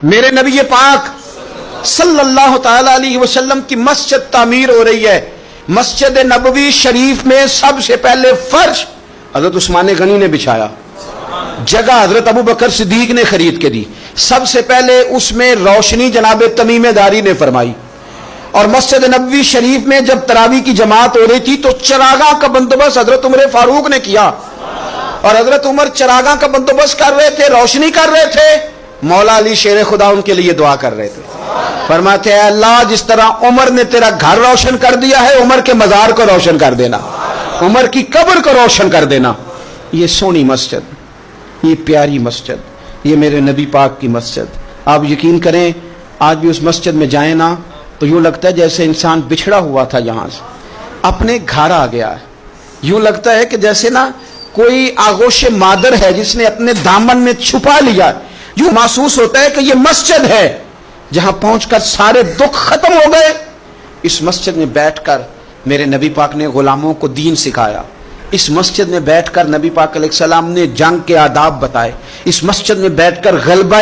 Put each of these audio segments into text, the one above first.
میرے نبی پاک صلی اللہ تعالی علیہ وسلم کی مسجد تعمیر ہو رہی ہے۔ مسجد نبوی شریف میں سب سے پہلے فرش حضرت عثمان غنی نے بچھایا، جگہ حضرت ابو بکر صدیق نے خرید کے دی، سب سے پہلے اس میں روشنی جناب تمیم داری نے فرمائی، اور مسجد نبوی شریف میں جب تراویح کی جماعت ہو رہی تھی تو چراغاں کا بندوبست حضرت عمر فاروق نے کیا، اور حضرت عمر چراغاں کا بندوبست کر رہے تھے، روشنی کر رہے تھے، مولا علی شیر خدا ان کے لیے دعا کر رہے تھے، فرماتے ہیں اللہ جس طرح عمر نے تیرا گھر روشن کر دیا ہے، عمر کے مزار کو روشن کر دینا، عمر کی قبر کو روشن کر دینا۔ یہ سونی مسجد، یہ پیاری مسجد، یہ میرے نبی پاک کی مسجد، آپ یقین کریں آج بھی اس مسجد میں جائیں نا تو یوں لگتا ہے جیسے انسان بچھڑا ہوا تھا یہاں سے اپنے گھر آ گیا ہے، یوں لگتا ہے کہ جیسے نا کوئی آغوش مادر ہے جس نے اپنے دامن میں چھپا لیا، یوں محسوس ہوتا ہے کہ یہ مسجد ہے جہاں پہنچ کر سارے دکھ ختم ہو گئے۔ اس مسجد میں بیٹھ کر میرے نبی پاک نے غلاموں کو دین سکھایا، اس مسجد میں بیٹھ کر نبی پاک علیہ السلام نے جنگ کے آداب بتائے، اس مسجد میں بیٹھ کر غلبہ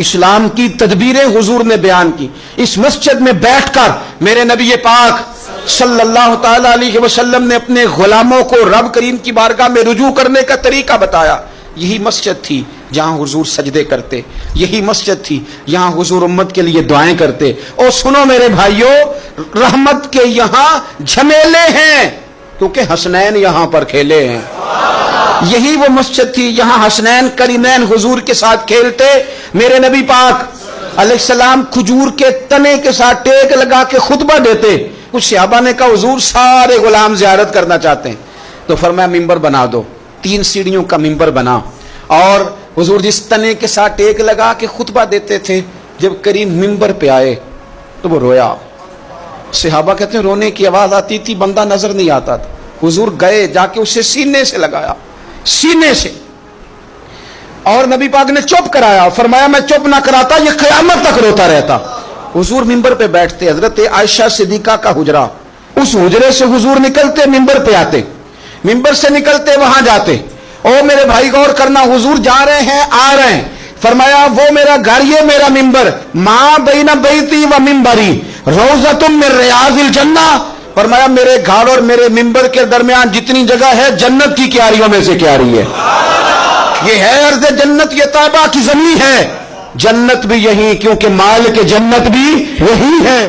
اسلام کی تدبیریں حضور نے بیان کی، اس مسجد میں بیٹھ کر میرے نبی پاک صلی اللہ تعالی علیہ وسلم نے اپنے غلاموں کو رب کریم کی بارگاہ میں رجوع کرنے کا طریقہ بتایا۔ یہی مسجد تھی جہاں حضور سجدے کرتے، یہی مسجد تھی یہاں حضور امت کے لیے دعائیں کرتے۔ اور سنو میرے بھائیوں، رحمت کے یہاں جھمیلے ہیں کیونکہ حسنین یہاں پر کھیلے ہیں، یہی وہ مسجد تھی یہاں حسنین کریمین حضور کے ساتھ کھیلتے۔ میرے نبی پاک علیہ السلام کھجور کے تنے کے ساتھ ٹیک لگا کے خطبہ دیتے، کچھ صحابہ نے کہا حضور سارے غلام زیارت کرنا چاہتے ہیں، تو فرمایا ممبر بنا دو، 3 سیڑھیوں کا ممبر بنا، اور حضور جس تنے کے ساتھ ٹیک لگا کے خطبہ دیتے تھے جب قریب ممبر پہ آئے تو وہ رویا۔ صحابہ کہتے ہیں رونے کی آواز آتی تھی، بندہ نظر نہیں آتا تھا، حضور گئے جا کے اسے سینے سے لگایا، سینے سے، اور نبی پاک نے چپ کرایا، فرمایا میں چپ نہ کراتا یہ قیامت تک روتا رہتا۔ حضور ممبر پہ بیٹھتے، حضرت عائشہ صدیقہ کا حجرہ، اس حجرے سے حضور نکلتے ممبر پہ آتے، ممبر سے نکلتے وہاں جاتے۔ او میرے بھائی غور کرنا، حضور جا رہے ہیں آ رہے ہیں، فرمایا وہ میرا گھر یہ میرا ممبر، ماں بین بیتی و ممبری روضۃ من ریاض الجنہ، فرمایا میرے گھر اور میرے ممبر کے درمیان جتنی جگہ ہے جنت کی کیاریوں میں سے کیاری ہے، یہ ہے ارض جنت، یہ طیبہ کی زمین ہے، جنت بھی یہی کیونکہ مالک جنت بھی وہی ہے۔